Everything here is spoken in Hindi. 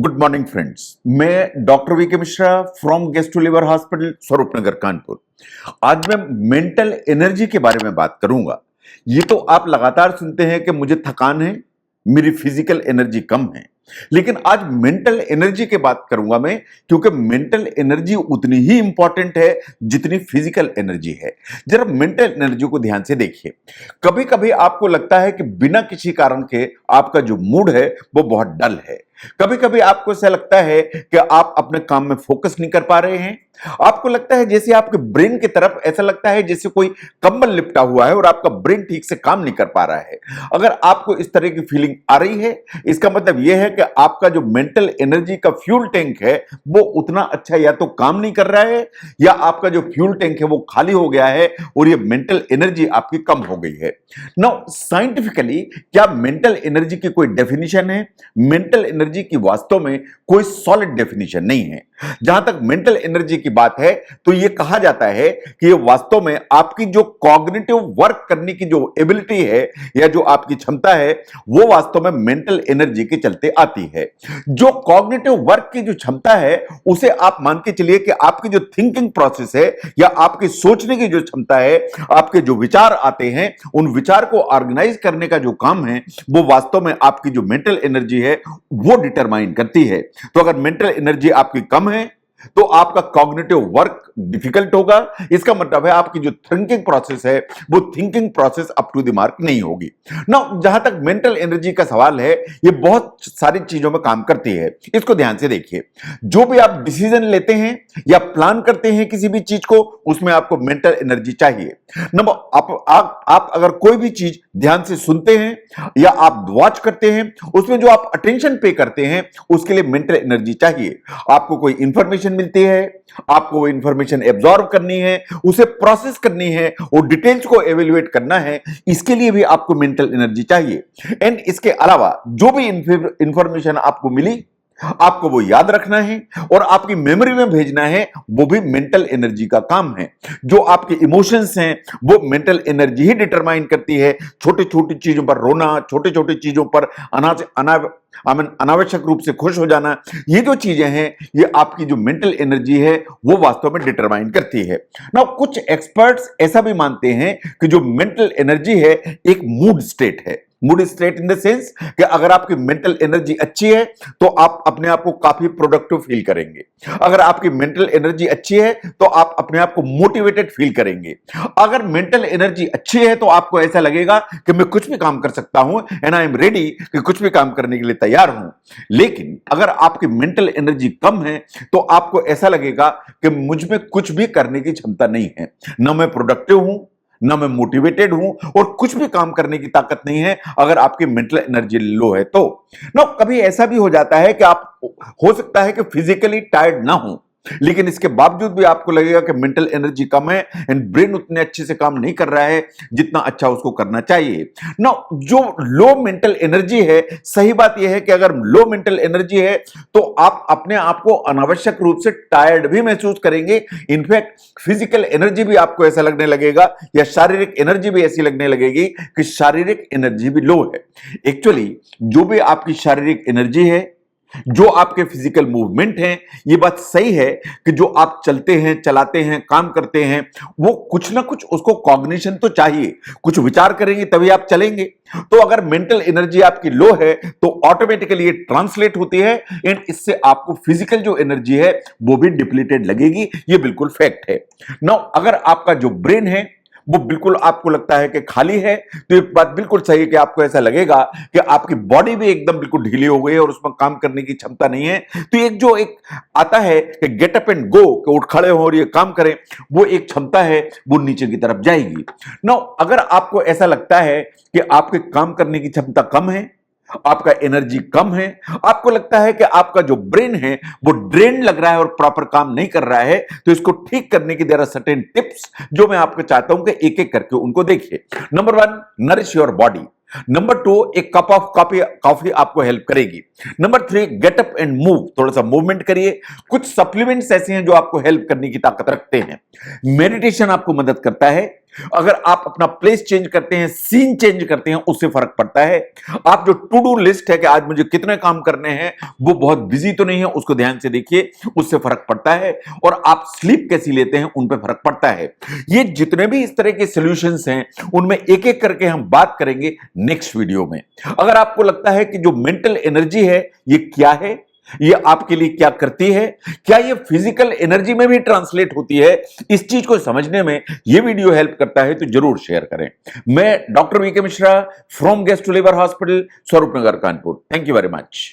Good morning friends. मैं doctor V K Mishra from gastro liver hospital Swaroop Nagar Kanpur. आज मैं मेंटल एनर्जी के बारे में बात करूंगा। ये तो आप लगातार सुनते हैं कि मुझे थकान है, मेरी फिजिकल एनर्जी कम है, लेकिन आज मेंटल एनर्जी की बात करूंगा मैं, क्योंकि मेंटल एनर्जी उतनी ही इंपॉर्टेंट है जितनी फिजिकल एनर्जी है। जरा मेंटल एनर्जी को ध्यान से देखिए। कभी कभी आपको लगता है कि बिना किसी कारण के आपका जो मूड है वो बहुत डल है। कभी कभी आपको ऐसा लगता है कि आप अपने काम में फोकस नहीं कर पा रहे हैं। आपको लगता है जैसे आपके ब्रेन की तरफ ऐसा लगता है जैसे कोई कंबल लिपटा हुआ है और आपका ब्रेन ठीक से काम नहीं कर पा रहा है। अगर आपको इस तरह की फीलिंग आ रही है, इसका मतलब यह है कि आपका जो मेंटल एनर्जी का फ्यूल टैंक है वो उतना अच्छा या तो काम नहीं कर रहा है, या आपका जो फ्यूल टैंक है वो खाली हो गया है और ये मेंटल एनर्जी आपकी कम हो गई है। नाउ साइंटिफिकली क्या मेंटल एनर्जी की कोई डेफिनेशन है? मेंटल एनर्जी की वास्तव में कोई सॉलिड डेफिनेशन नहीं है। जहां तक मेंटल एनर्जी की बात है तो यह कहा जाता है कि यह वास्तव में आपकी जो कॉग्निटिव वर्क करने की जो एबिलिटी है या जो आपकी क्षमता है वो वास्तव में मेंटल एनर्जी के चलते आती है। जो कॉग्निटिव वर्क की जो क्षमता है उसे आप मान के चलिए कि आपकी जो थिंकिंग प्रोसेस है या आपकी सोचने की जो क्षमता है, आपके जो विचार आते हैं उन विचार को ऑर्गेनाइज करने का जो काम है वो वास्तव में आपकी जो मेंटल एनर्जी है वो डिटरमाइन करती है। तो अगर मेंटल एनर्जी आपकी कम है तो आपका कॉग्निटिव वर्क डिफिकल्ट होगा। इसका मतलब है आपकी जो थिंकिंग प्रोसेस है वो thinking process up to the mark नहीं होगी ना। जहां तक मेंटल एनर्जी का सवाल है, ये बहुत सारी चीजों में काम करती है। इसको ध्यान से देखिए। जो भी आप डिसीजन लेते हैं या प्लान करते हैं किसी भी चीज को, उसमें आपको मेंटल एनर्जी चाहिए। नंबर आप अगर कोई भी चीज ध्यान से सुनते हैं या आप वॉच करते हैं, उसमें जो आप अटेंशन पे करते हैं उसके लिए मेंटल एनर्जी चाहिए। आपको कोई इंफॉर्मेशन मिलती है, आपको वो इंफॉर्मेशन एब्जॉर्ब करनी है, उसे प्रोसेस करनी है और डिटेल्स को एवेल्युएट करना है, इसके लिए भी आपको मेंटल एनर्जी चाहिए। एंड इसके अलावा जो भी इंफॉर्मेशन आपको मिली आपको वो याद रखना है और आपकी मेमोरी में भेजना है, वो भी मेंटल एनर्जी का काम है। जो आपके इमोशंस हैं वो मेंटल एनर्जी ही डिटरमाइन करती है। छोटी छोटी चीजों पर रोना, छोटी छोटी चीजों पर अनावश्यक रूप से खुश हो जाना, ये जो चीजें हैं ये आपकी जो मेंटल एनर्जी है वो वास्तव में डिटरमाइन करती है ना। कुछ एक्सपर्ट्स ऐसा भी मानते हैं कि जो मेंटल एनर्जी है एक मूड स्टेट है। Mood state in the sense कि अगर आपकी मेंटल एनर्जी अच्छी है तो आप अपने आप को काफी प्रोडक्टिव फील करेंगे। अगर आपकी मेंटल एनर्जी अच्छी है तो आप अपने आप को मोटिवेटेड फील करेंगे। अगर मेंटल एनर्जी अच्छी है तो आपको ऐसा लगेगा कि मैं कुछ भी काम कर सकता हूं एंड आई एम रेडी, कि कुछ भी काम करने के लिए तैयार हूं। लेकिन अगर आपकी मेंटल एनर्जी कम है तो आपको ऐसा लगेगा कि मुझ में कुछ भी करने की क्षमता नहीं है, ना मैं प्रोडक्टिव हूं, ना मैं मोटिवेटेड हूं और कुछ भी काम करने की ताकत नहीं है अगर आपकी मेंटल एनर्जी लो है तो। ना कभी ऐसा भी हो जाता है कि आप हो सकता है कि फिजिकली टायर्ड ना हो, लेकिन इसके बावजूद भी आपको लगेगा कि मेंटल एनर्जी कम है एंड ब्रेन उतने अच्छे से काम नहीं कर रहा है जितना अच्छा उसको करना चाहिए ना। जो लो मेंटल एनर्जी है, सही बात यह है कि अगर लो मेंटल एनर्जी है तो आप अपने आप को अनावश्यक रूप से टायर्ड भी महसूस करेंगे। इनफैक्ट फिजिकल एनर्जी भी आपको ऐसा लगने लगेगा या शारीरिक एनर्जी भी ऐसी लगने लगेगी कि शारीरिक एनर्जी भी लो है। एक्चुअली जो भी आपकी शारीरिक एनर्जी है, जो आपके फिजिकल मूवमेंट हैं, ये बात सही है कि जो आप चलते हैं, चलाते हैं, काम करते हैं, वो कुछ ना कुछ उसको कॉग्निशन तो चाहिए। कुछ विचार करेंगे तभी आप चलेंगे। तो अगर मेंटल एनर्जी आपकी लो है तो ऑटोमेटिकली ये ट्रांसलेट होती है एंड इससे आपको फिजिकल जो एनर्जी है वो भी डिप्लीटेड लगेगी। ये बिल्कुल फैक्ट है। नाउ अगर आपका जो ब्रेन है वो बिल्कुल आपको लगता है कि खाली है तो एक बात बिल्कुल सही है कि आपको ऐसा लगेगा कि आपकी बॉडी भी एकदम बिल्कुल ढीली हो गई है और उसमें काम करने की क्षमता नहीं है। तो एक आता है कि गेट अप एंड गो, कि उठ खड़े हो और ये काम करें, वो एक क्षमता है वो नीचे की तरफ जाएगी। नाउ अगर आपको ऐसा लगता है कि आपके काम करने की क्षमता कम है, आपका एनर्जी कम है, आपको लगता है कि आपका जो ब्रेन है वो ड्रेन लग रहा है और प्रॉपर काम नहीं कर रहा है, तो इसको ठीक करने की देयर आर सर्टेन टिप्स जो मैं आपको चाहता हूं कि एक एक करके उनको देखिए। Number 1, nourish your body. Number 2, एक कप ऑफ कॉफी आपको हेल्प करेगी। Number 3, get up and move, थोड़ा सा मूवमेंट करिए। कुछ सप्लीमेंट्स ऐसे हैं जो आपको हेल्प करने की ताकत रखते हैं। मेडिटेशन आपको मदद करता है। अगर आप अपना प्लेस चेंज करते हैं, सीन चेंज करते हैं, उससे फर्क पड़ता है। आप जो टू डू लिस्ट है कि आज मुझे कितने काम करने हैं, वो बहुत बिजी तो नहीं है, उसको ध्यान से देखिए, उससे फर्क पड़ता है। और आप स्लीप कैसी लेते हैं, उन पर फर्क पड़ता है। ये जितने भी इस तरह के सॉल्यूशंस हैं, उनमें एक एक करके हम बात करेंगे नेक्स्ट वीडियो में। अगर आपको लगता है कि जो मेंटल एनर्जी है ये क्या है, ये आपके लिए क्या करती है, क्या ये फिजिकल एनर्जी में भी ट्रांसलेट होती है, इस चीज को समझने में ये वीडियो हेल्प करता है तो जरूर शेयर करें। मैं doctor VK Mishra from gastro liver hospital, Swaroop Nagar, Kanpur. Thank you very much.